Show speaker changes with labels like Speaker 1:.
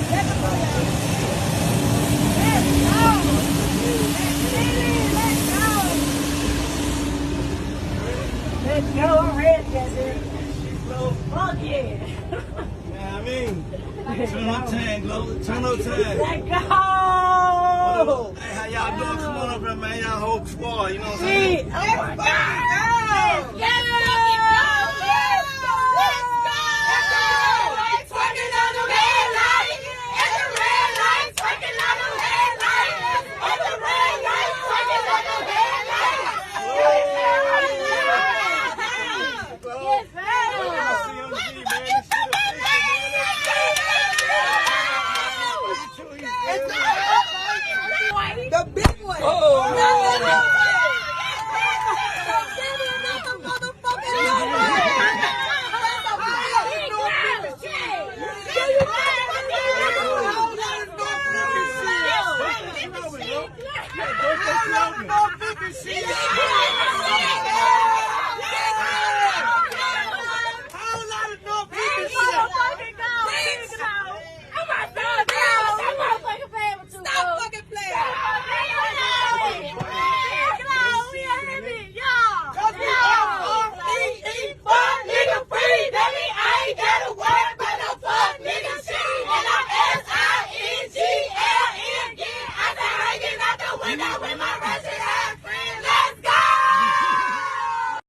Speaker 1: Let's go, I'm ready, dude. Fuck yeah.
Speaker 2: Yeah, I mean, turn up tag, Glow. Turn up tag.
Speaker 1: Let's go.
Speaker 2: Hey, how y'all doing? Come on up here, man. Y'all whole squad, you know what I'm saying?
Speaker 1: Oh my God.